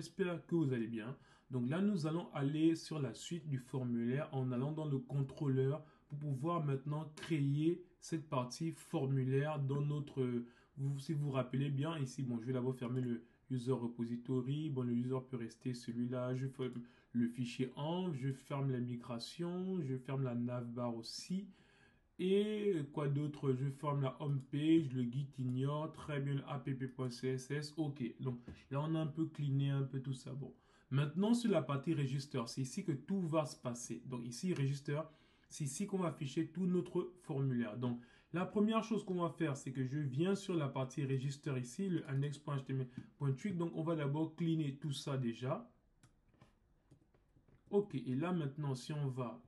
j'espère que vous allez bien. Donc là, nous allons aller sur la suite du formulaire en allant dans le contrôleur pour pouvoir maintenant créer cette partie formulaire dans notre... si vous vous rappelez bien, ici, bon, je vais d'abord fermer le user repository. Bon, le user peut rester celui-là. Je ferme le fichier env, je ferme la migration, je ferme la navbar aussi. Et quoi d'autre? Je ferme la home page, le git ignore, très bien, le app.css, ok. Donc là, on a un peu cleané un peu tout ça. Bon, maintenant sur la partie register, c'est ici que tout va se passer. Donc ici, register, c'est ici qu'on va afficher tout notre formulaire. Donc la première chose qu'on va faire, c'est que je viens sur la partie register ici, le index.html.twig. Donc on va d'abord cleaner tout ça déjà. Ok, et là maintenant, si on va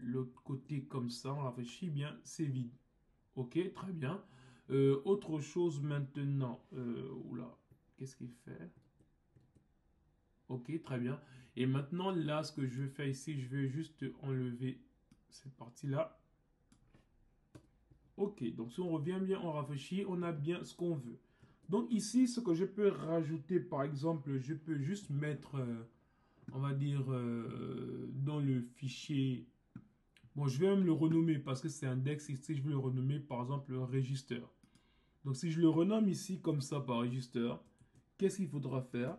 l'autre côté comme ça, on réfléchit bien, c'est vide. Ok, très bien. Autre chose maintenant. Oula, qu'est-ce qu'il fait? Ok, très bien. Et maintenant, là, ce que je vais faire ici, je vais juste enlever cette partie-là. Ok, donc si on revient bien, on réfléchit, on a bien ce qu'on veut. Donc ici, ce que je peux rajouter, par exemple, je peux juste mettre, on va dire, dans le fichier. Bon, je vais même le renommer parce que c'est index. Ici, je vais le renommer par exemple register. Donc, si je le renomme ici comme ça par register, qu'est-ce qu'il faudra faire?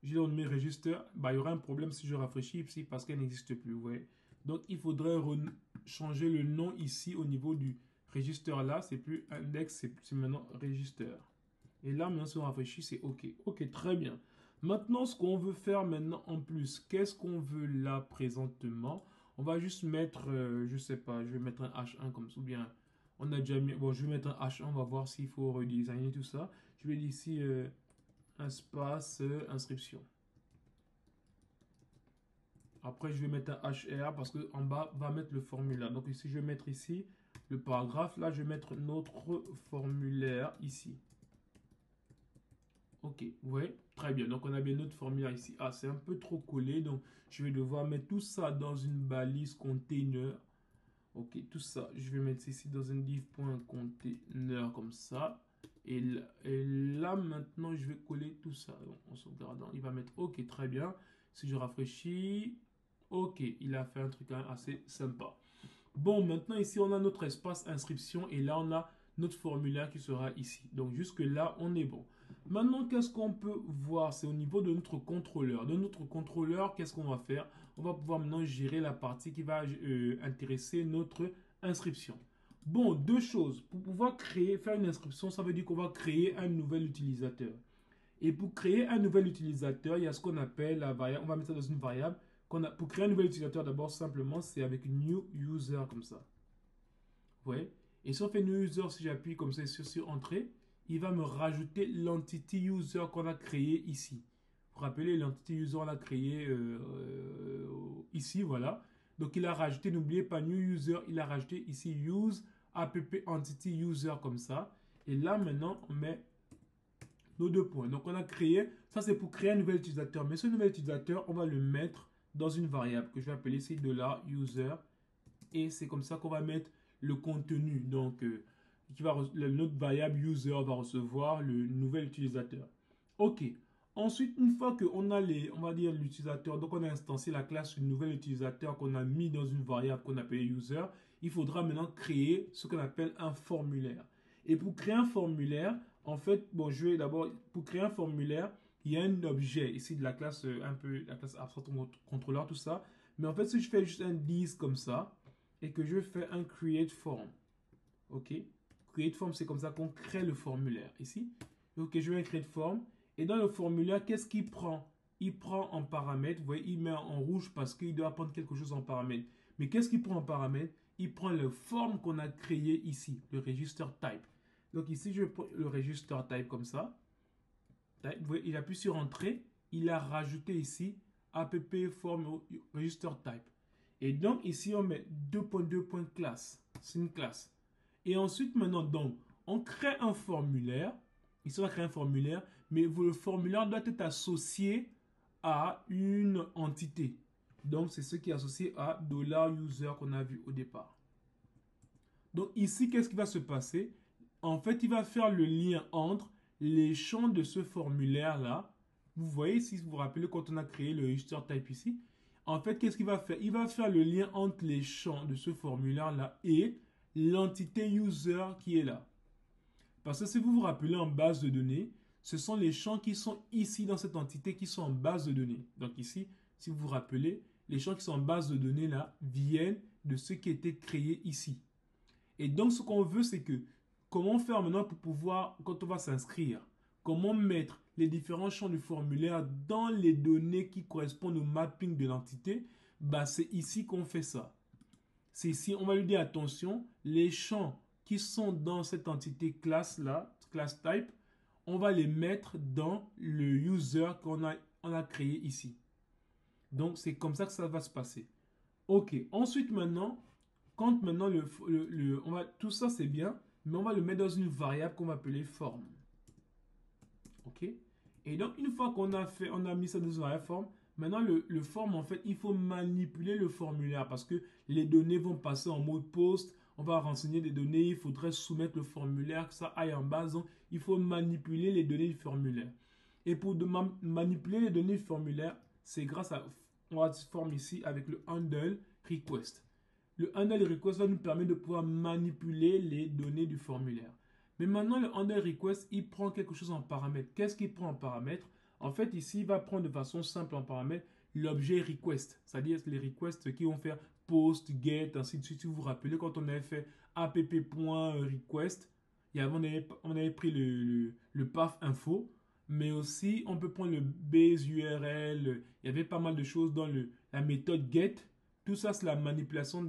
Je vais le renommer register. Bah, il y aura un problème si je rafraîchis ici parce qu'elle n'existe plus. Vous voyez? Donc, il faudrait changer le nom ici au niveau du register là. C'est plus index, c'est maintenant register. Et là, maintenant, si on rafraîchit, c'est OK. OK, très bien. Maintenant, ce qu'on veut faire maintenant en plus, qu'est-ce qu'on veut là présentement? On va juste mettre, je sais pas, je vais mettre un H1 comme ça, ou bien on a déjà mis, bon, je vais mettre un H1, on va voir s'il faut redesigner tout ça. Je vais dire ici espace inscription. Après, je vais mettre un HR parce que en bas va mettre le formulaire. Donc ici, je vais mettre ici le paragraphe. Là, je vais mettre notre formulaire ici. Ok, ouais, très bien. Donc, on a bien notre formulaire ici. Ah, c'est un peu trop collé. Donc, je vais devoir mettre tout ça dans une balise container. Ok, tout ça, je vais mettre ici dans un div.container comme ça. Et là, maintenant, je vais coller tout ça. Donc, en sauvegardant, il va mettre OK, très bien. Si je rafraîchis, OK, il a fait un truc quand même assez sympa. Bon, maintenant ici, on a notre espace inscription et là, on a notre formulaire qui sera ici. Donc, jusque-là, on est bon. Maintenant, qu'est-ce qu'on peut voir? C'est au niveau de notre contrôleur. De notre contrôleur, qu'est-ce qu'on va faire? On va pouvoir maintenant gérer la partie qui va intéresser notre inscription. Bon, deux choses. Pour pouvoir faire une inscription, ça veut dire qu'on va créer un nouvel utilisateur. Et pour créer un nouvel utilisateur, il y a ce qu'on appelle la variable. On va mettre ça dans une variable. Pour créer un nouvel utilisateur, d'abord, simplement, c'est avec new user comme ça. Vous voyez? Et si on fait new user, si j'appuie comme ça sur entrée, il va me rajouter l'entity user qu'on a créé ici. Vous vous rappelez, l'entity user, on l'a créé ici, voilà. Donc, il a rajouté, n'oubliez pas new user, il a rajouté ici use app entity user comme ça. Et là, maintenant, on met nos deux points. Donc, on a créé, ça c'est pour créer un nouvel utilisateur. Mais ce nouvel utilisateur, on va le mettre dans une variable que je vais appeler ici $user. Et c'est comme ça qu'on va mettre le contenu. Donc, notre variable user va recevoir le nouvel utilisateur. OK. Ensuite, une fois qu'on a on va dire l'utilisateur, donc on a instancié la classe du nouvel utilisateur qu'on a mis dans une variable qu'on appelle user, il faudra maintenant créer ce qu'on appelle un formulaire. Et pour créer un formulaire, en fait, bon, je vais d'abord, pour créer un formulaire, il y a un objet ici de la classe, un peu, la classe abstract contrôleur, tout ça. Mais en fait, si je fais juste un this comme ça, et que je fais un create form, ok? Create form, c'est comme ça qu'on crée le formulaire ici. Ok, je vais un create form. Et dans le formulaire, qu'est-ce qu'il prend? Il prend en paramètre, vous voyez, il met en rouge parce qu'il doit prendre quelque chose en paramètre. Mais qu'est-ce qu'il prend en paramètre? Il prend le form qu'on a créé ici, le register type. Donc ici, je prends le register type comme ça. Vous voyez, il appuie sur entrée. Il a rajouté ici app form register type. Et donc ici, on met 2.2.class. C'est une classe. Et ensuite, maintenant, donc, on crée un formulaire. Ici, on va créer un formulaire. Mais le formulaire doit être associé à une entité. Donc, c'est ce qui est associé à $user qu'on a vu au départ. Donc, ici, qu'est-ce qui va se passer? En fait, il va faire le lien entre les champs de ce formulaire-là vous voyez, si vous vous rappelez, quand on a créé le register type ici, en fait, qu'est-ce qu'il va faire? Il va faire le lien entre les champs de ce formulaire-là et l'entité user qui est là. Parce que si vous vous rappelez en base de données, ce sont les champs qui sont ici dans cette entité qui sont en base de données. Donc ici, si vous vous rappelez, les champs qui sont en base de données là viennent de ce qui a été créé ici. Et donc ce qu'on veut, c'est que comment faire maintenant pour pouvoir, quand on va s'inscrire, comment mettre les différents champs du formulaire dans les données qui correspondent au mapping de l'entité, bah c'est ici qu'on fait ça. C'est ici, on va lui dire attention, les champs qui sont dans cette entité classe là, class type, on va les mettre dans le user on a créé ici. Donc c'est comme ça que ça va se passer. Ok, ensuite maintenant, quand maintenant on va, tout ça c'est bien, mais on va le mettre dans une variable qu'on va appeler form. Ok, et donc une fois qu'on a fait, on a mis ça dans une variable form, maintenant le form en fait, il faut manipuler le formulaire parce que les données vont passer en mode post, on va renseigner des données, il faudrait soumettre le formulaire, que ça aille en base, donc il faut manipuler les données du formulaire. Et pour manipuler les données du formulaire, c'est grâce à, on va se former ici avec le handle request. Le handle request va nous permettre de pouvoir manipuler les données du formulaire. Mais maintenant, le handle request, il prend quelque chose en paramètre. Qu'est-ce qu'il prend en paramètre? En fait, ici, il va prendre de façon simple en paramètre l'objet request. C'est-à-dire les requests qui vont faire post, get, ainsi de suite. Si vous vous rappelez, quand on avait fait app.request, on avait pris le path info, mais aussi on peut prendre le base URL. Il y avait pas mal de choses dans la méthode get. Tout ça, c'est la manipulation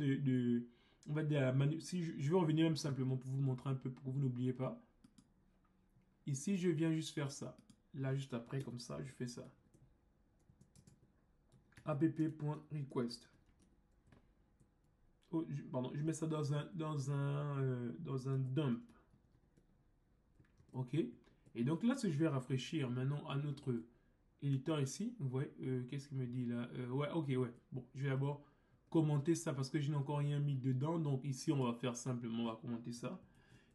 on va dire, si je vais revenir même simplement pour vous montrer un peu, pour que vous n'oubliez pas. Ici, je viens juste faire ça. Là, juste après, comme ça, je fais ça. app.request. Oh, pardon, je mets ça dans un dump. OK. Et donc là, si je vais rafraîchir maintenant à notre éditeur ici, vous voyez, qu'est-ce qu'il me dit là? Ouais, OK, ouais. Bon, je vais d'abord commenter ça parce que je n'ai encore rien mis dedans. Donc ici, on va faire simplement, on va commenter ça.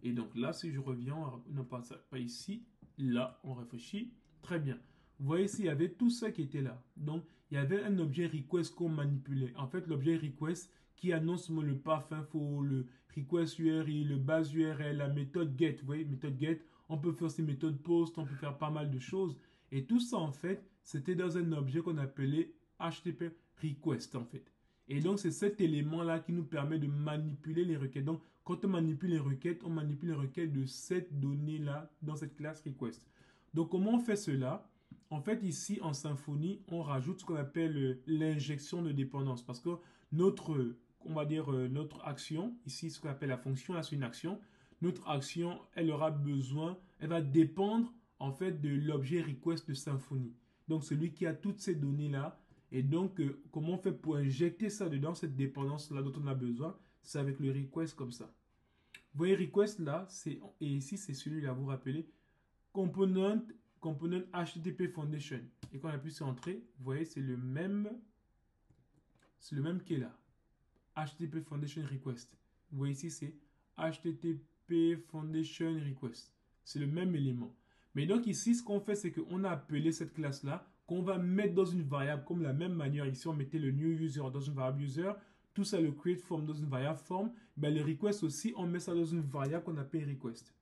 Et donc là, si je reviens, non pas ça, pas ici, là, on réfléchit. Très bien. Vous voyez ici, il y avait tout ça qui était là. Donc, il y avait un objet request qu'on manipulait. En fait, l'objet request qui annonce le path info, le request URI, le base URL, la méthode get. Vous voyez, méthode get, on peut faire ces méthodes post, on peut faire pas mal de choses. Et tout ça, en fait, c'était dans un objet qu'on appelait HTTP request, en fait. Et donc, c'est cet élément-là qui nous permet de manipuler les requêtes. Donc, quand on manipule on manipule les requêtes de cette donnée-là dans cette classe request. Donc, comment on fait cela? En fait, ici, en Symfony, on rajoute ce qu'on appelle l'injection de dépendance. Parce que on va dire, notre action, ici, ce qu'on appelle la fonction, là, c'est une action. Notre action, elle aura besoin, elle va dépendre, en fait, de l'objet request de Symfony. Donc, celui qui a toutes ces données-là. Et donc, comment on fait pour injecter ça dedans, cette dépendance-là dont on a besoin? C'est avec le request comme ça. Vous voyez, request là, et ici c'est celui-là, vous vous rappelez, component HTTP Foundation. Et quand on appuie sur Entrée, vous voyez, c'est le même qui est là. HTTP Foundation Request. Vous voyez ici, c'est HTTP Foundation Request. C'est le même élément. Mais donc ici, ce qu'on fait, c'est qu'on a appelé cette classe-là, qu'on va mettre dans une variable, comme la même manière, ici on mettait le new user dans une variable user, tout ça, le create form dans une variable form, ben le request aussi, on met ça dans une variable qu'on appelle request.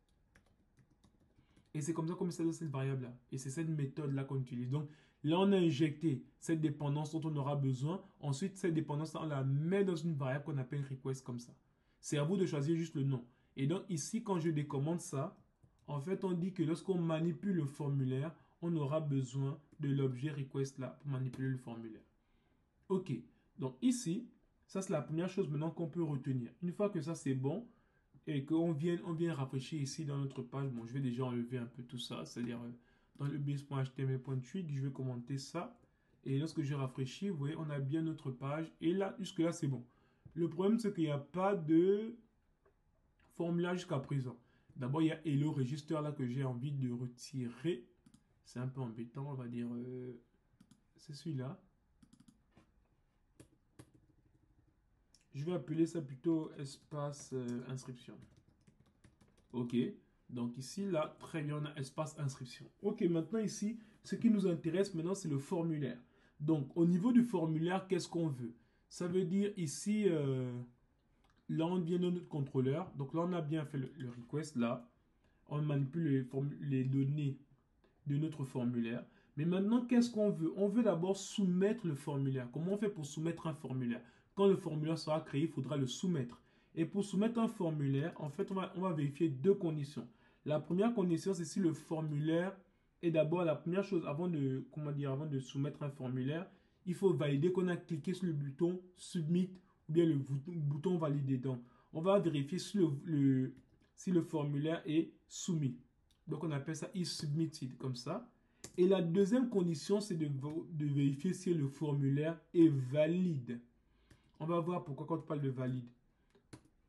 Et c'est comme ça qu'on met ça dans cette variable-là. Et c'est cette méthode-là qu'on utilise. Donc là, on a injecté cette dépendance dont on aura besoin. Ensuite, cette dépendance-là, on la met dans une variable qu'on appelle request comme ça. C'est à vous de choisir juste le nom. Et donc ici, quand je décommande ça, en fait, on dit que lorsqu'on manipule le formulaire, on aura besoin de l'objet request là pour manipuler le formulaire. OK. Donc ici, ça c'est la première chose maintenant qu'on peut retenir. Une fois que ça c'est bon et qu'on vient rafraîchir ici dans notre page, bon, je vais déjà enlever un peu tout ça, c'est-à-dire dans le base.html.tweet, je vais commenter ça. Et lorsque je rafraîchis, vous voyez, on a bien notre page. Et là, jusque-là, c'est bon. Le problème, c'est qu'il n'y a pas de formulaire jusqu'à présent. D'abord, il y a Hello Register là que j'ai envie de retirer. C'est un peu embêtant, on va dire. C'est celui-là. Je vais appeler ça plutôt espace inscription. OK. Donc ici, là, très bien, on a espace inscription. Ok, maintenant ici, ce qui nous intéresse maintenant, c'est le formulaire. Donc, au niveau du formulaire, qu'est-ce qu'on veut? Ça veut dire ici, là, on vient de notre contrôleur. Donc là, on a bien fait le request, là. On manipule les données de notre formulaire. Mais maintenant, qu'est-ce qu'on veut? On veut d'abord soumettre le formulaire. Comment on fait pour soumettre un formulaire? Quand le formulaire sera créé, il faudra le soumettre. Et pour soumettre un formulaire, en fait, on va vérifier deux conditions. La première condition, c'est si le formulaire est d'abord la première chose avant de, comment dire, avant de soumettre un formulaire, il faut valider qu'on a cliqué sur le bouton Submit ou bien le bouton Valider. Donc, on va vérifier si si le formulaire est soumis. Donc, on appelle ça is submitted comme ça. Et la deuxième condition, c'est de vérifier si le formulaire est valide. On va voir pourquoi quand on parle de valide.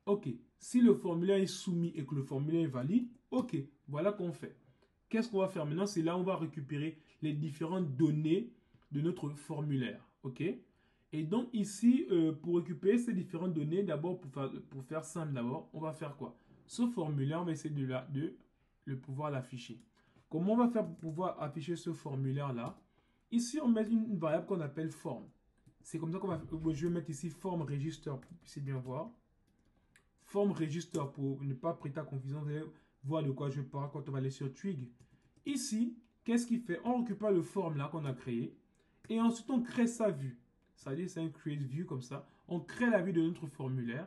Ok, si le formulaire est soumis et que le formulaire est valide, ok, voilà qu'on fait. Qu'est-ce qu'on va faire maintenant? C'est là où on va récupérer les différentes données de notre formulaire. Ok? Et donc ici, pour récupérer ces différentes données, d'abord pour faire simple d'abord, on va faire quoi? Ce formulaire, on va essayer de pouvoir l'afficher. Comment on va faire pour pouvoir afficher ce formulaire-là? Ici, on met une variable qu'on appelle form. C'est comme ça qu'on va... Je vais mettre ici form register pour que vous puissiez bien voir. Form register pour ne pas prêter à confusion. Vous allez voir de quoi je parle quand on va aller sur Twig. Ici, qu'est-ce qu'il fait? On récupère le form là qu'on a créé. Et ensuite, on crée sa vue. C'est-à-dire, c'est un create view comme ça. On crée la vue de notre formulaire.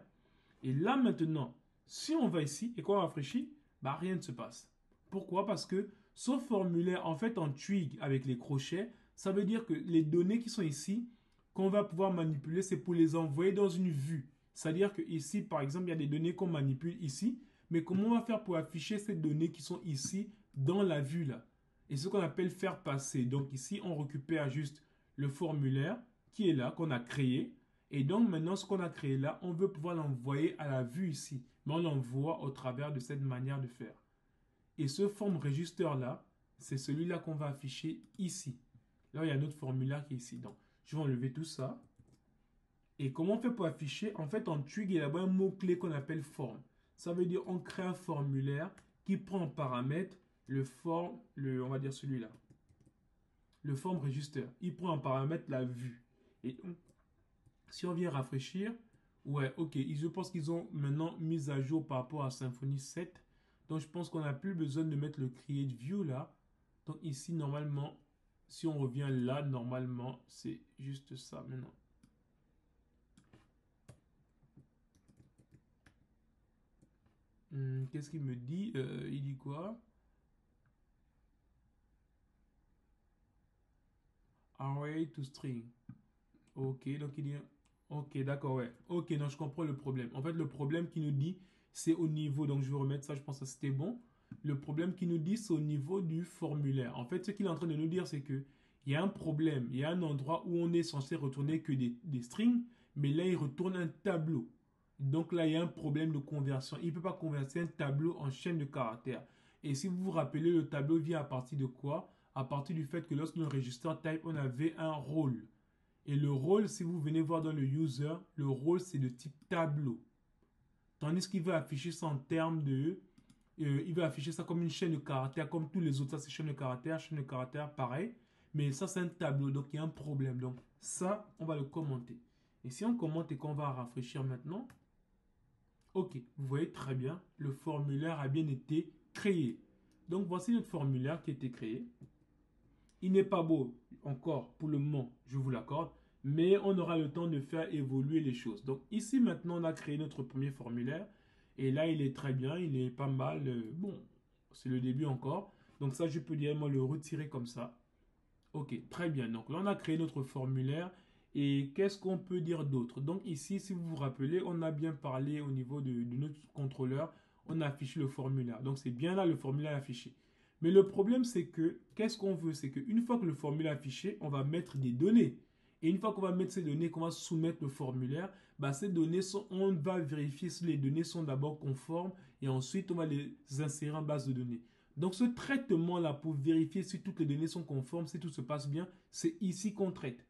Et là, maintenant, si on va ici et qu'on rafraîchit, bah, rien ne se passe. Pourquoi? Parce que ce formulaire, en fait, en Twig avec les crochets, ça veut dire que les données qui sont ici, qu'on va pouvoir manipuler, c'est pour les envoyer dans une vue. C'est-à-dire que ici, par exemple, il y a des données qu'on manipule ici, mais comment on va faire pour afficher ces données qui sont ici dans la vue là? Et ce qu'on appelle faire passer. Donc ici, on récupère juste le formulaire qui est là, qu'on a créé. Et donc maintenant, ce qu'on a créé là, on veut pouvoir l'envoyer à la vue ici. Mais on l'envoie au travers de cette manière de faire. Et ce form register là, c'est celui-là qu'on va afficher ici. Là, il y a notre formulaire qui est ici. Donc, je vais enlever tout ça. Et comment on fait pour afficher? En fait, en Twig, il y a là-bas un mot-clé qu'on appelle form. Ça veut dire on crée un formulaire qui prend en paramètre on va dire celui-là. Le form register. Il prend en paramètre la vue. Et donc, si on vient rafraîchir, ouais, ok, je pense qu'ils ont maintenant mis à jour par rapport à Symfony 7. Donc, je pense qu'on n'a plus besoin de mettre le create view là. Donc, ici, normalement, si on revient là, normalement, c'est juste ça maintenant. Qu'est-ce qu'il me dit? Il dit quoi? Array to string. Ok, donc il dit... Ok, d'accord, ouais. Ok, non, je comprends le problème. En fait, le problème qui nous dit, c'est au niveau... Donc, je vais remettre ça, je pense que c'était bon. Le problème qui nous dit, c'est au niveau du formulaire. En fait, ce qu'il est en train de nous dire, c'est que il y a un problème. Il y a un endroit où on est censé retourner que des strings, mais là, il retourne un tableau. Donc là, il y a un problème de conversion. Il ne peut pas convertir un tableau en chaîne de caractères. Et si vous vous rappelez, le tableau vient à partir de quoi? À partir du fait que lorsque nous register type, on avait un rôle. Et le rôle, si vous venez voir dans le user, le rôle, c'est de type tableau. Tandis qu'il veut afficher ça en termes de... il veut afficher ça comme une chaîne de caractères, comme tous les autres. Ça, c'est chaîne de caractères, pareil. Mais ça, c'est un tableau, donc il y a un problème. Donc ça, on va le commenter. Et si on commente et qu'on va rafraîchir maintenant, ok, vous voyez très bien, le formulaire a bien été créé. Donc voici notre formulaire qui a été créé. Il n'est pas beau encore pour le moment, je vous l'accorde, mais on aura le temps de faire évoluer les choses. Donc ici maintenant, on a créé notre premier formulaire. Et là, il est très bien, il est pas mal. Bon, c'est le début encore. Donc ça, je peux directement le retirer comme ça. Ok, très bien. Donc là, on a créé notre formulaire. Et qu'est-ce qu'on peut dire d'autre? Donc ici, si vous vous rappelez, on a bien parlé au niveau de notre contrôleur. On a affiché le formulaire. Donc c'est bien là le formulaire affiché. Mais le problème, c'est que, qu'est-ce qu'on veut? C'est qu'une fois que le formulaire est affiché, on va mettre des données. Et une fois qu'on va mettre ces données, qu'on va soumettre le formulaire, bah, ces données, on va vérifier si les données sont d'abord conformes et ensuite on va les insérer en base de données. Donc ce traitement-là pour vérifier si toutes les données sont conformes, si tout se passe bien, c'est ici qu'on traite.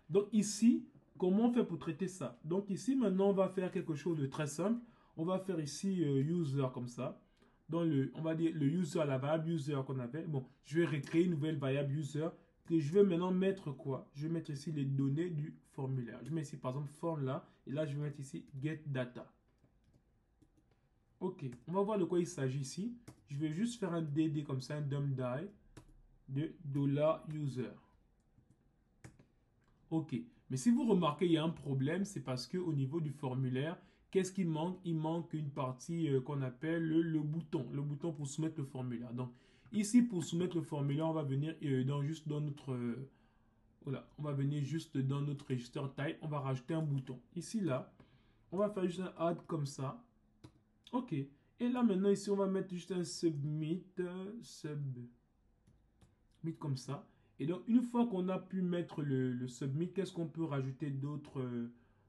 Donc ici, comment on fait pour traiter ça? Donc ici, maintenant, on va faire quelque chose de très simple. On va faire ici user comme ça. dans le, on va dire, le user, la variable user qu'on avait. Bon, je vais recréer une nouvelle variable user que je vais maintenant mettre quoi? Je vais mettre ici les données du formulaire. Je mets ici par exemple form là, et là je vais mettre ici get data. Ok, on va voir de quoi il s'agit ici. Je vais juste faire un DD comme ça, un dump die de $user. Ok, mais si vous remarquez, il y a un problème, c'est parce que au niveau du formulaire, qu'est-ce qu'il manque? Il manque une partie qu'on appelle le bouton pour soumettre le formulaire. Donc ici, pour soumettre le formulaire, on va venir juste dans notre voilà, on va venir juste dans notre register type, on va rajouter un bouton. Ici là, on va faire juste un add comme ça. Ok, et là maintenant ici, on va mettre juste un submit comme ça. Et donc, une fois qu'on a pu mettre le submit, qu'est-ce qu'on peut rajouter d'autre?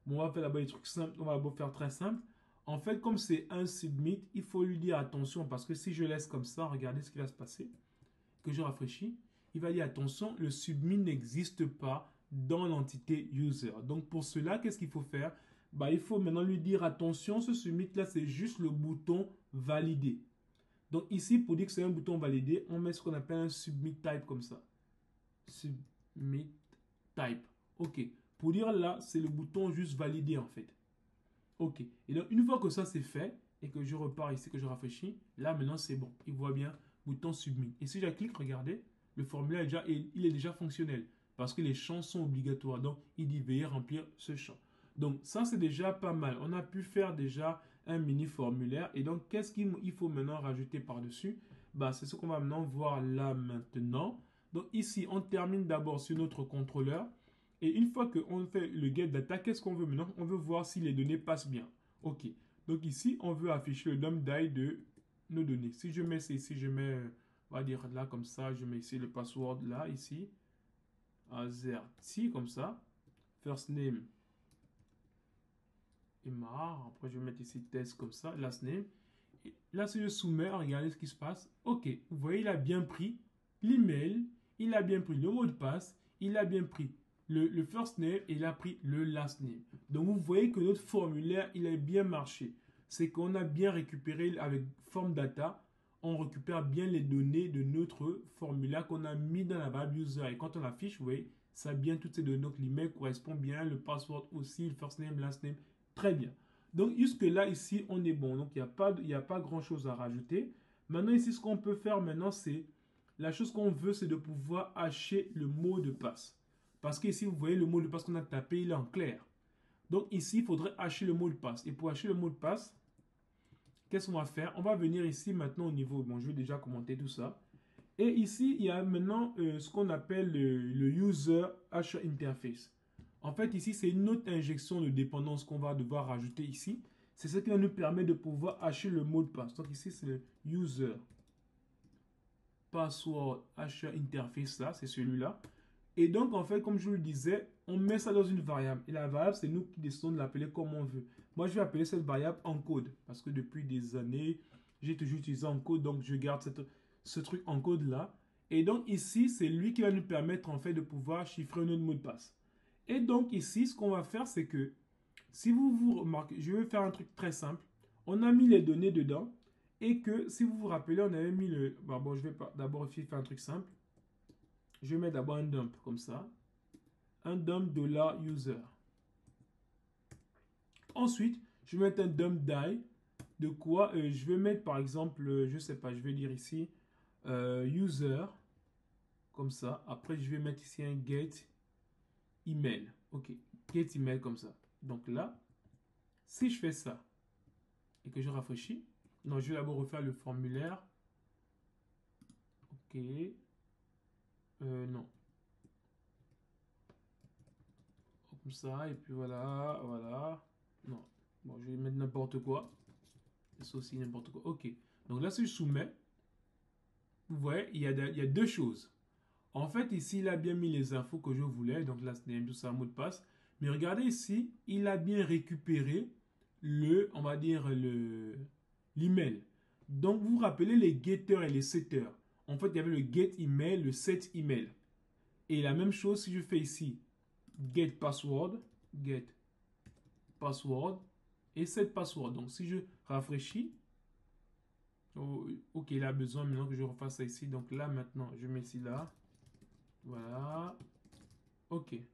Bon, on va faire d'abord des trucs simples. On va d'abord faire très simple. En fait, comme c'est un submit, il faut lui dire attention parce que si je laisse comme ça, regardez ce qui va se passer. Que je rafraîchis, il va dire attention, le submit n'existe pas dans l'entité user. Donc, pour cela, qu'est-ce qu'il faut faire? Bah, il faut maintenant lui dire attention, ce submit là, c'est juste le bouton valider. Donc ici, pour dire que c'est un bouton validé, on met ce qu'on appelle un submit type comme ça. Submit type. Ok. Pour dire là, c'est le bouton juste valider en fait. Ok. Et donc une fois que ça c'est fait et que je repars ici, que je rafraîchis, là maintenant c'est bon. Il voit bien bouton submit. Et si je clique, regardez, le formulaire est déjà, il est déjà fonctionnel parce que les champs sont obligatoires. Donc il dit veuillez remplir ce champ. Donc ça c'est déjà pas mal. On a pu faire déjà un mini formulaire. Et donc qu'est-ce qu'il faut maintenant rajouter par-dessus? Bah, c'est ce qu'on va maintenant voir là maintenant. Donc ici, on termine d'abord sur notre contrôleur. Et une fois qu'on fait le get data, qu'est-ce qu'on veut maintenant? On veut voir si les données passent bien. Ok. Donc ici, on veut afficher le dump die de nos données. Si je mets ça ici, je mets, on va dire là comme ça, je mets ici le password là, ici. AZERTY comme ça. First name. Et marre. Après, je vais mettre ici test comme ça, last name. Et là, si je soumets, regardez ce qui se passe. Ok, vous voyez, il a bien pris l'email, il a bien pris le mot de passe, il a bien pris le first name et il a pris le last name. Donc, vous voyez que notre formulaire, il a bien marché. C'est qu'on a bien récupéré avec form data, on récupère bien les données de notre formulaire qu'on a mis dans la variable user. Et quand on affiche, vous voyez, ça a bien toutes ces données. Donc, l'email correspond bien, le password aussi, le first name, last name. Très bien. Donc, jusque-là, ici, on est bon. Donc, il n'y a pas grand-chose à rajouter. Maintenant, ici, ce qu'on peut faire maintenant, c'est... La chose qu'on veut, c'est de pouvoir hacher le mot de passe. Parce que ici, vous voyez, le mot de passe qu'on a tapé, il est en clair. Donc, ici, il faudrait hacher le mot de passe. Et pour hacher le mot de passe, qu'est-ce qu'on va faire? On va venir ici, maintenant, au niveau... Bon, je vais déjà commenter tout ça. Et ici, il y a maintenant ce qu'on appelle le User Hasher Interface. En fait, ici, c'est une autre injection de dépendance qu'on va devoir rajouter ici. C'est ce qui va nous permettre de pouvoir hacher le mot de passe. Donc ici, c'est le User Password Hasher Interface, là, c'est celui-là. Et donc, en fait, comme je vous le disais, on met ça dans une variable. Et la variable, c'est nous qui décidons de l'appeler comme on veut. Moi, je vais appeler cette variable encode. Parce que depuis des années, j'ai toujours utilisé encode. Donc, je garde ce truc encode là. Et donc, ici, c'est lui qui va nous permettre, en fait, de pouvoir chiffrer notre mot de passe. Et donc, ici, ce qu'on va faire, c'est que, si vous vous remarquez, je vais faire un truc très simple. On a mis les données dedans. Et que, si vous vous rappelez, on avait mis le... Bon, je vais d'abord faire un truc simple. Je mets d'abord un dump comme ça. Un dump $user. Ensuite, je vais mettre un dump die. De quoi je vais mettre par exemple, je sais pas, je vais dire ici user. Comme ça. Après, je vais mettre ici un get email. Ok. Get email comme ça. Donc là, si je fais ça et que je rafraîchis, non, je vais d'abord refaire le formulaire. Ok. Non. Comme ça, et puis voilà, voilà. Non. Bon, je vais mettre n'importe quoi. C'est aussi n'importe quoi. Ok. Donc là, si je soumets, vous voyez, il y a deux choses. En fait, ici, il a bien mis les infos que je voulais. Donc là, c'est tout ça, mot de passe. Mais regardez ici, il a bien récupéré on va dire, l'email. Donc, vous vous rappelez les getters et les setters. En fait, il y avait le get email, le set email. Et la même chose, si je fais ici, get password et set password. Donc, si je rafraîchis, Oh, ok, il a besoin maintenant que je refasse ça ici. Donc là, maintenant, je mets ici là. Voilà. Ok. Et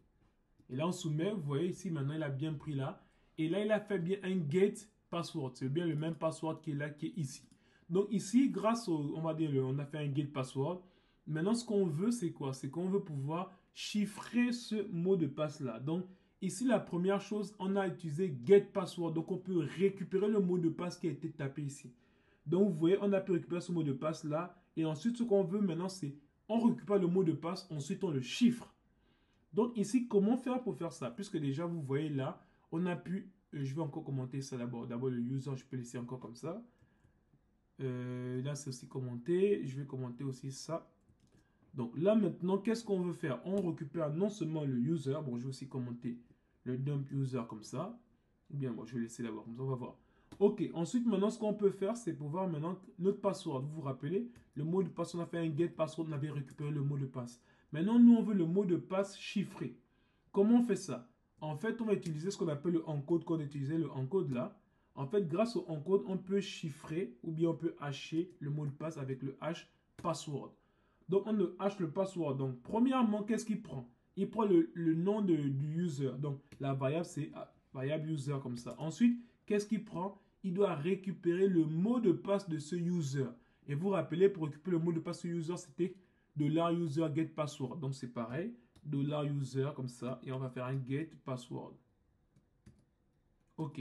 là, on soumet. Vous voyez ici, maintenant, il a bien pris là. Et là, il a fait bien un get password. C'est bien le même password qui est là, qui est ici. Donc ici, grâce au, on va dire, on a fait un get password. Maintenant, ce qu'on veut, c'est quoi? C'est qu'on veut pouvoir chiffrer ce mot de passe là. Donc ici, la première chose, on a utilisé get password. Donc on peut récupérer le mot de passe qui a été tapé ici. Donc vous voyez, on a pu récupérer ce mot de passe là. Et ensuite, ce qu'on veut maintenant, c'est on récupère le mot de passe. Ensuite, on le chiffre. Donc ici, comment faire pour faire ça? Puisque déjà, vous voyez là, on a pu... je vais encore commenter ça d'abord. D'abord, le user, je peux laisser encore comme ça. Là, c'est aussi commenté. Je vais commenter aussi ça. Donc là, maintenant, qu'est-ce qu'on veut faire? On récupère non seulement le user. Bon, je vais aussi commenter le dump user comme ça. Ou bien, bon, je vais laisser d'abord. Comme ça, on va voir. Ok, ensuite, maintenant, ce qu'on peut faire, c'est pouvoir maintenant notre password. Vous vous rappelez, le mot de passe, on a fait un get password, on avait récupéré le mot de passe. Maintenant, nous, on veut le mot de passe chiffré. Comment on fait ça? En fait, on va utiliser ce qu'on appelle le encode, qu'on utilisait le encode là. En fait, grâce au encode, on peut chiffrer ou bien on peut hasher le mot de passe avec le hash password. Donc, on hash le password. Donc, premièrement, qu'est-ce qu'il prend? Il prend le nom du user. Donc, la variable, c'est variable user comme ça. Ensuite, qu'est-ce qu'il prend? Il doit récupérer le mot de passe de ce user. Et vous vous rappelez, pour récupérer le mot de passe de user, c'était $user get password. Donc, c'est pareil. $user comme ça. Et on va faire un get password. OK.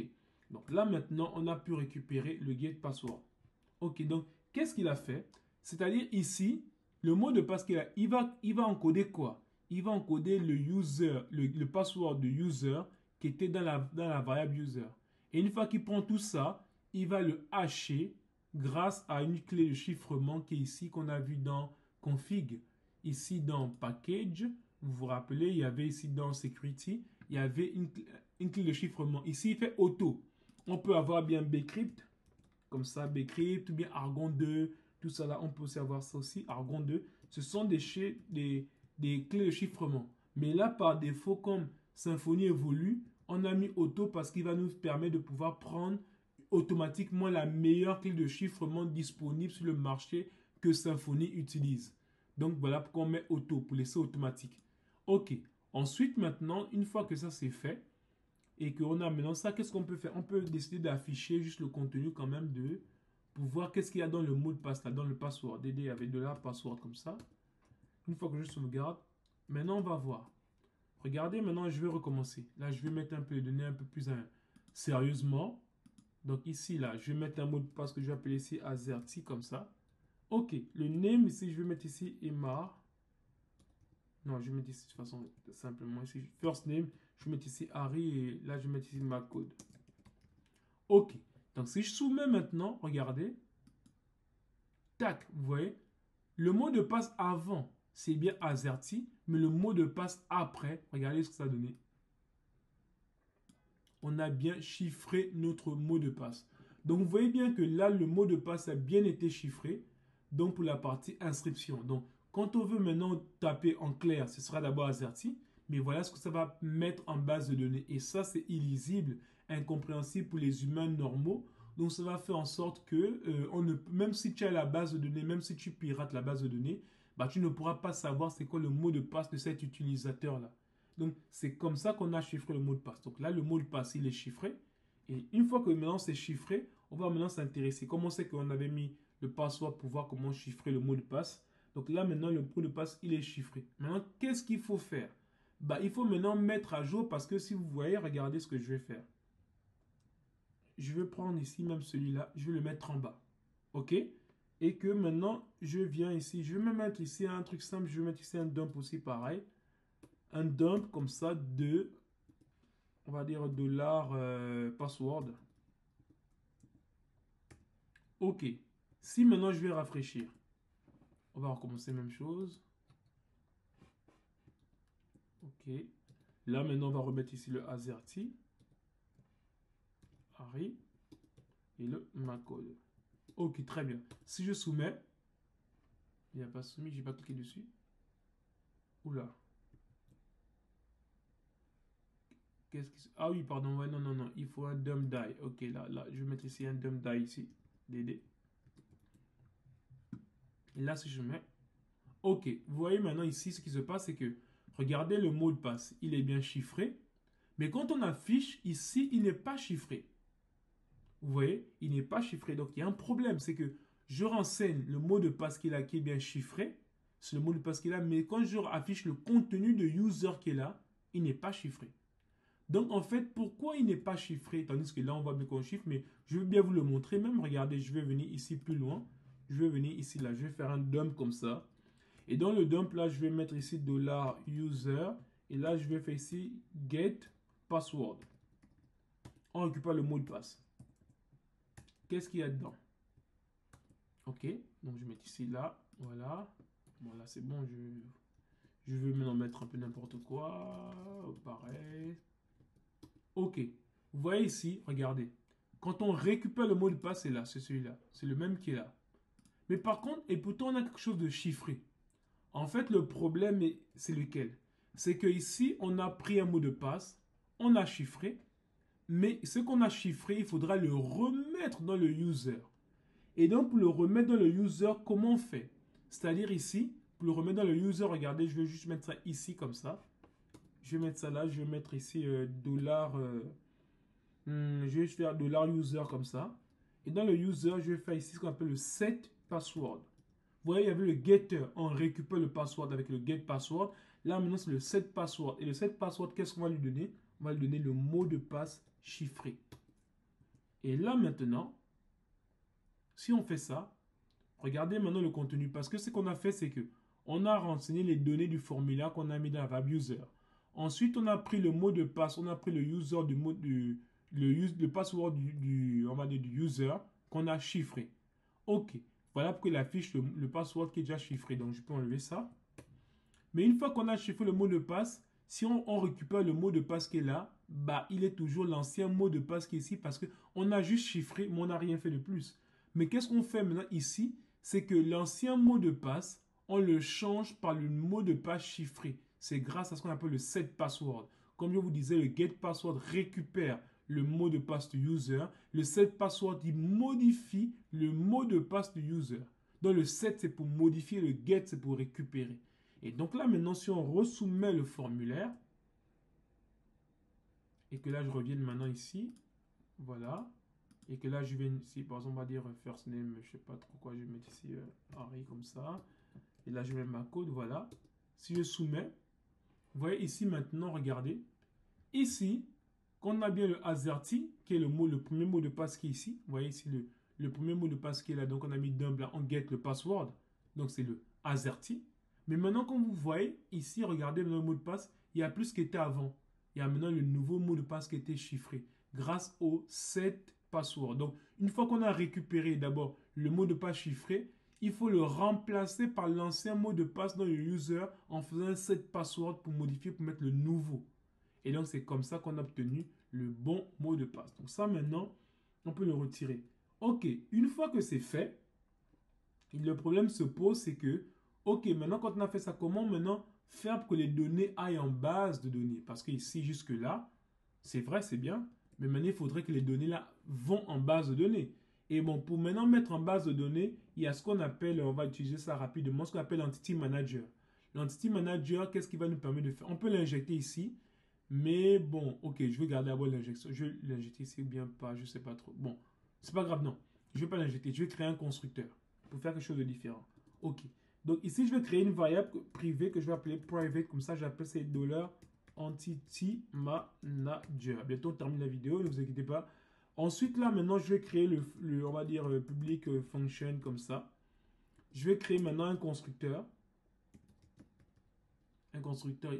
Donc, là, maintenant, on a pu récupérer le get password. OK. Donc, qu'est-ce qu'il a fait? C'est-à-dire ici, le mot de passe qu'il a, il va encoder quoi? Il va encoder le user, le password de user qui était dans la variable user. Et une fois qu'il prend tout ça, il va le hasher grâce à une clé de chiffrement qui est ici, qu'on a vu dans config. Ici dans package, vous vous rappelez, il y avait ici dans security, il y avait une clé de chiffrement. Ici, il fait auto. On peut avoir bien bcrypt, comme ça, bcrypt, ou bien argon 2, tout ça là, on peut aussi avoir ça aussi, argon 2. Ce sont des clés de chiffrement. Mais là, par défaut, comme Symfony évolue, on a mis auto parce qu'il va nous permettre de pouvoir prendre automatiquement la meilleure clé de chiffrement disponible sur le marché que Symfony utilise. Donc voilà pourquoi on met auto, pour laisser automatique. Ok. Ensuite, maintenant, une fois que ça c'est fait, et qu'on a maintenant ça, qu'est-ce qu'on peut faire? On peut décider d'afficher juste le contenu quand même pour voir qu'est-ce qu'il y a dans le mot de passe, là, dans le password. DD avec de la password comme ça. Une fois que je sauvegarde, maintenant on va voir. Regardez, maintenant je vais recommencer. Là, je vais mettre un peu les données un peu plus sérieusement. Donc ici, là, je vais mettre un mot de passe que je vais appeler ici Azerty comme ça. Ok, le name ici, je vais mettre ici Emma. Non, je vais mettre ici de façon simplement ici first name. Je vais mettre ici Harry et là je vais mettre ici ma code. Ok, donc si je soumets maintenant, regardez. Tac, vous voyez, le mot de passe avant, c'est bien Azerty, mais le mot de passe après, regardez ce que ça a donné. On a bien chiffré notre mot de passe. Donc vous voyez bien que là, le mot de passe a bien été chiffré. Donc pour la partie inscription. Donc quand on veut maintenant taper en clair, ce sera d'abord Azerty. Mais voilà ce que ça va mettre en base de données. Et ça, c'est illisible, incompréhensible pour les humains normaux. Donc ça va faire en sorte que, même si tu as la base de données, même si tu pirates la base de données, bah, tu ne pourras pas savoir c'est quoi le mot de passe de cet utilisateur-là. Donc, c'est comme ça qu'on a chiffré le mot de passe. Donc là, le mot de passe, il est chiffré. Et une fois que maintenant c'est chiffré, on va maintenant s'intéresser. Comme on sait qu'on avait mis le password pour voir comment chiffrer le mot de passe. Donc là, maintenant, le mot de passe, il est chiffré. Maintenant, qu'est-ce qu'il faut faire? Bah, il faut maintenant mettre à jour parce que si vous voyez, regardez ce que je vais faire. Je vais prendre ici même celui-là, je vais le mettre en bas. OK? Et que maintenant, je viens ici, je vais me mettre ici un truc simple, je vais mettre ici un dump aussi pareil. Un dump comme ça de, on va dire, $password. OK. Si maintenant je vais rafraîchir, on va recommencer même chose. OK. Là maintenant on va remettre ici le Azerty, Harry et le Macode. OK, très bien. Si je soumets, il n'y a pas soumis, j'ai pas cliqué dessus. Oula. Ah oui, pardon, ouais, non, il faut un dump die. Ok, là, je vais mettre ici un dump die ici, DD. Et là, si je mets OK, vous voyez maintenant ici, ce qui se passe, c'est que regardez le mot de passe, il est bien chiffré. Mais quand on affiche, ici, il n'est pas chiffré. Vous voyez, il n'est pas chiffré. Donc, il y a un problème, c'est que je renseigne le mot de passe qu'il a qui est bien chiffré. C'est le mot de passe qu'il a, mais quand je affiche le contenu de user qui est là, il n'est pas chiffré. Donc, en fait, pourquoi il n'est pas chiffré? Tandis que là, on voit bien qu'on chiffre, mais je vais bien vous le montrer. Même, regardez, je vais venir ici plus loin. Je vais venir ici, là. Je vais faire un dump comme ça. Et dans le dump, là, je vais mettre ici $user. Et là, je vais faire ici get password. On récupère le mot de passe. Qu'est-ce qu'il y a dedans? OK. Donc, je vais mettre ici, là. Voilà. Voilà, c'est bon. Je veux maintenant mettre un peu n'importe quoi. Pareil. OK. Vous voyez ici, regardez. Quand on récupère le mot de passe, c'est là. C'est celui-là. C'est le même qui est là. Mais par contre, et pourtant, on a quelque chose de chiffré. En fait, le problème, c'est lequel? C'est que ici, on a pris un mot de passe, on a chiffré, mais ce qu'on a chiffré, il faudra le remettre dans le user. Et donc, pour le remettre dans le user, comment on fait? C'est-à-dire ici, pour le remettre dans le user, regardez, je vais juste mettre ça ici comme ça. Je vais mettre ça là, je vais mettre ici dollar, je vais faire $user comme ça. Et dans le user, je vais faire ici ce qu'on appelle le set password. Vous voyez, il y avait le getter, on récupère le password avec le get password. Là, maintenant, c'est le set password. Et le set password, qu'est-ce qu'on va lui donner? On va lui donner le mot de passe chiffré. Et là, maintenant, si on fait ça, regardez maintenant le contenu. Parce que ce qu'on a fait, c'est que on a renseigné les données du formulaire qu'on a mis dans la variable user. Ensuite, on a pris le mot de passe, on a pris le user du mot le password on va dire du user qu'on a chiffré. OK. Voilà pourquoi il affiche le password qui est déjà chiffré. Donc, je peux enlever ça. Mais une fois qu'on a chiffré le mot de passe, si on récupère le mot de passe qui est là, bah, il est toujours l'ancien mot de passe qui est ici parce qu'on a juste chiffré, mais on n'a rien fait de plus. Mais qu'est-ce qu'on fait maintenant ici? C'est que l'ancien mot de passe, on le change par le mot de passe chiffré. C'est grâce à ce qu'on appelle le set password. Comme je vous disais, le get password récupère le mot de passe du user. Le set password, il modifie le mot de passe du user. Donc le set, c'est pour modifier, le get, c'est pour récupérer. Et donc là, maintenant, si on resoumet le formulaire, et que là, je revienne maintenant ici, voilà, et que là, je viens ici, par exemple, on va dire first name, je ne sais pas trop quoi, je vais mettre ici Harry comme ça, et là, je mets ma code, voilà. Si je soumets, vous voyez ici maintenant, regardez, ici, quand on a bien le AZERTY, qui est le premier mot de passe qui est ici, vous voyez ici le premier mot de passe qui est là, donc on a mis dump là, on get le password, donc c'est le AZERTY. Mais maintenant, comme vous voyez, ici, regardez le mot de passe, il y a plus ce qui était avant. Il y a maintenant le nouveau mot de passe qui était chiffré grâce au set password. Donc, une fois qu'on a récupéré d'abord le mot de passe chiffré, il faut le remplacer par l'ancien mot de passe dans le user en faisant un set password pour modifier, pour mettre le nouveau. Et donc, c'est comme ça qu'on a obtenu le bon mot de passe. Donc, ça, maintenant, on peut le retirer. OK, une fois que c'est fait, le problème se pose, c'est que OK, maintenant, quand on a fait ça, comment maintenant faire pour que les données aillent en base de données? Parce que ici, jusque-là, c'est vrai, c'est bien. Mais maintenant, il faudrait que les données là vont en base de données. Et bon, pour maintenant mettre en base de données, il y a ce qu'on appelle, on va utiliser ça rapidement, ce qu'on appelle l'Entity Manager. L'Entity Manager, qu'est-ce qui va nous permettre de faire? On peut l'injecter ici. Mais bon, OK, je vais garder d'abord l'injection. Je vais l'injecter ici ou bien pas, je ne sais pas trop. Bon, c'est pas grave, non. Je ne vais pas l'injecter. Je vais créer un constructeur pour faire quelque chose de différent. OK. Donc ici, je vais créer une variable privée que je vais appeler private. Comme ça, j'appelle ces $entity manager. Bientôt, on termine la vidéo, ne vous inquiétez pas. Ensuite, là, maintenant, je vais créer on va dire, public function comme ça. Je vais créer maintenant un constructeur. Un constructeur,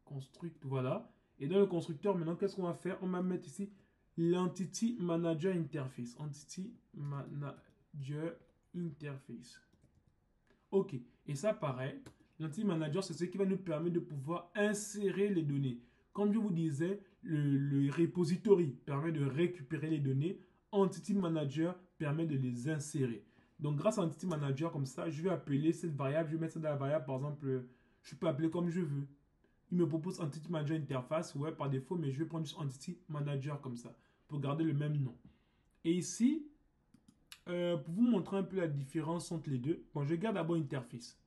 construct, voilà. Et dans le constructeur, maintenant, qu'est-ce qu'on va faire? On va mettre ici l'Entity Manager Interface. Entity Manager Interface. OK. Et ça, pareil, l'Entity Manager, c'est ce qui va nous permettre de pouvoir insérer les données. Comme je vous disais, le repository permet de récupérer les données. Entity Manager permet de les insérer. Donc, grâce à Entity Manager, comme ça, je vais appeler cette variable. Je vais mettre ça dans la variable, par exemple, je peux appeler comme je veux. Il me propose Entity Manager Interface, ouais, par défaut, mais je vais prendre juste Entity Manager comme ça, pour garder le même nom. Et ici, pour vous montrer un peu la différence entre les deux, bon, je garde d'abord interface.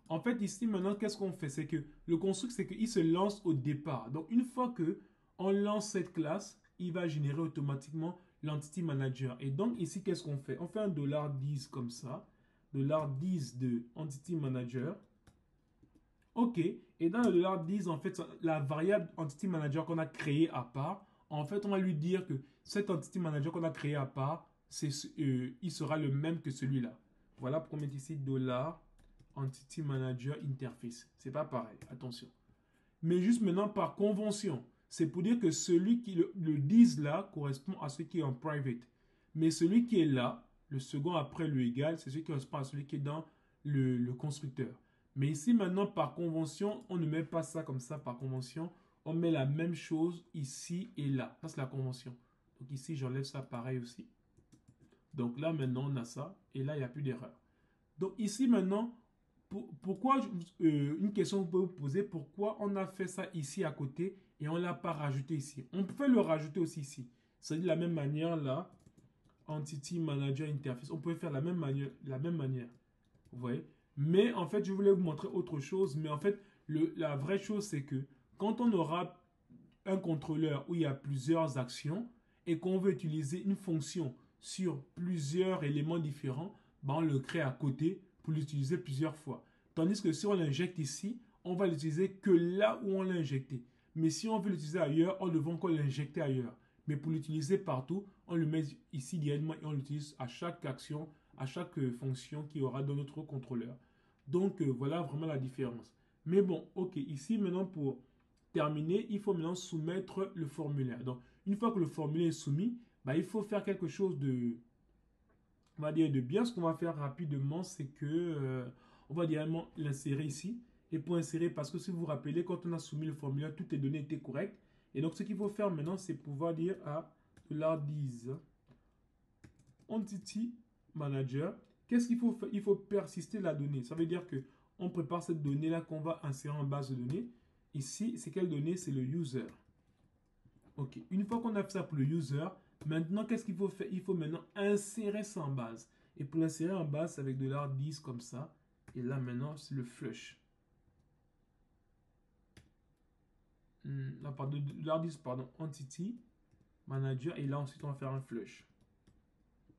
En fait, ici, maintenant, qu'est-ce qu'on fait? C'est que le construct, c'est qu'il se lance au départ. Donc, une fois que on lance cette classe, il va générer automatiquement l'entity manager. Et donc, ici, qu'est-ce qu'on fait? On fait un $10 comme ça. $10 de entity manager. OK. Et dans le $10, en fait, la variable entity manager qu'on a créée à part, en fait, on va lui dire que cet entity manager qu'on a créé à part, il sera le même que celui-là. Voilà pourquoi on met ici $entity manager interface. C'est pas pareil, attention. Mais juste maintenant par convention, c'est pour dire que celui qui le 10 là correspond à ce qui est en private. Mais celui qui est là, le second après le égal, c'est celui qui correspond à celui qui est dans le constructeur. Mais ici maintenant par convention, on ne met pas ça comme ça par convention. On met la même chose ici et là. Ça c'est la convention. Donc ici j'enlève ça pareil aussi. Donc là maintenant on a ça et là il n'y a plus d'erreur. Donc ici maintenant, pourquoi une question que vous pouvez vous poser, pourquoi on a fait ça ici à côté et on ne l'a pas rajouté ici? On peut le rajouter aussi ici. C'est de la même manière là, Entity Manager Interface. On peut faire la même manière. Vous voyez? Mais en fait, je voulais vous montrer autre chose. Mais en fait, la vraie chose, c'est que quand on aura un contrôleur où il y a plusieurs actions et qu'on veut utiliser une fonction sur plusieurs éléments différents, ben on le crée à côté pour l'utiliser plusieurs fois. Tandis que si on l'injecte ici, on va l'utiliser que là où on l'a injecté. Mais si on veut l'utiliser ailleurs, on devra encore l'injecter ailleurs. Mais pour l'utiliser partout, on le met ici directement et on l'utilise à chaque action, à chaque fonction qu'il y aura dans notre contrôleur. Donc voilà vraiment la différence. Mais bon, ok, ici maintenant pour terminer, il faut maintenant soumettre le formulaire. Donc une fois que le formulaire est soumis, bah, il faut faire quelque chose de, on va dire de bien. Ce qu'on va faire rapidement, c'est que on va directement l'insérer ici. Et pour insérer, parce que si vous vous rappelez, quand on a soumis le formulaire, toutes les données étaient correctes. Et donc ce qu'il faut faire maintenant, c'est pouvoir dire à $10 entity manager. Qu'est-ce qu'il faut faire? Il faut persister la donnée. Ça veut dire que on prépare cette donnée-là qu'on va insérer en base de données. Ici, c'est quelle donnée? C'est le user. Ok. Une fois qu'on a fait ça pour le user, maintenant, qu'est-ce qu'il faut faire? Il faut maintenant insérer ça en base. Et pour l'insérer en base, c'est avec $10 comme ça. Et là, maintenant, c'est le flush. Pardon, $10, pardon, entity manager. Et là, ensuite, on va faire un flush.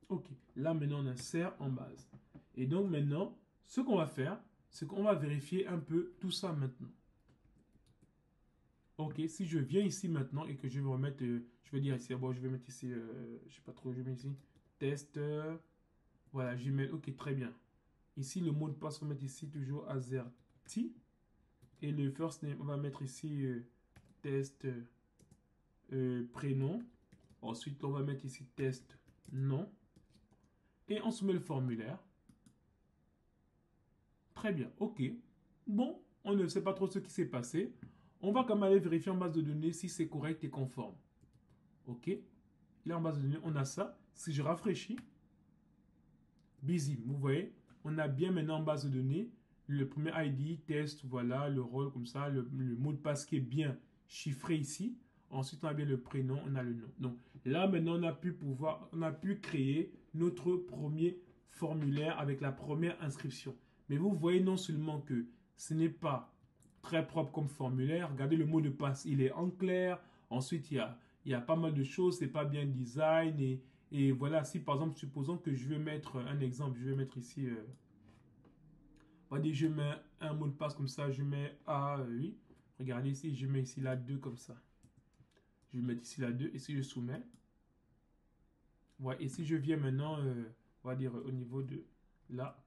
Ok. Là, maintenant, on insère en base. Et donc, maintenant, ce qu'on va faire, c'est qu'on va vérifier un peu tout ça maintenant. Ok, si je viens ici maintenant et que je vais remettre, je vais dire ici, bon, je vais mettre ici, je sais pas trop, je vais mettre ici, test, voilà, je vais mettre, ok, très bien. Ici, le mot de passe, on va mettre ici toujours AZERTY. Et le first name, on va mettre ici test prénom. Ensuite, on va mettre ici test nom. Et on soumet le formulaire. Très bien, ok. Bon, on ne sait pas trop ce qui s'est passé. On va quand même aller vérifier en base de données si c'est correct et conforme. Ok. Là, en base de données, on a ça. Si je rafraîchis, busy, vous voyez, on a bien maintenant en base de données le premier ID, test, voilà, le rôle comme ça, le mot de passe qui est bien chiffré ici. Ensuite, on a bien le prénom, on a le nom. Donc là, maintenant, on a pu créer notre premier formulaire avec la première inscription. Mais vous voyez non seulement que ce n'est pas très propre comme formulaire. Regardez le mot de passe, il est en clair. Ensuite, il y a pas mal de choses, c'est pas bien design. Et voilà, si par exemple, supposons que je veux mettre un exemple, je vais mettre ici, on va dire, je mets un mot de passe comme ça, je mets A8. Regardez ici, je mets ici la 2 comme ça. Je vais mettre ici la 2 et si je soumets. Voilà, et si je viens maintenant, on va dire au niveau de là.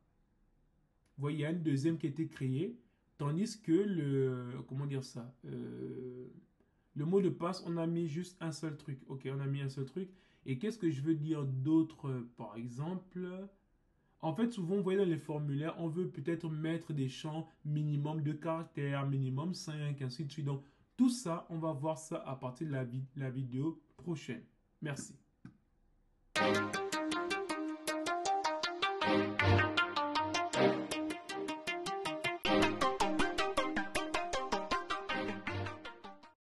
Vous voyez, il y a une deuxième qui a été créée. Tandis que comment dire ça, le mot de passe, on a mis juste un seul truc. Ok, on a mis un seul truc. Et qu'est-ce que je veux dire d'autre, par exemple? En fait, souvent, vous voyez dans les formulaires, on veut peut-être mettre des champs minimum de caractères, minimum 5, ainsi de suite. Donc, tout ça, on va voir ça à partir de la vidéo prochaine. Merci.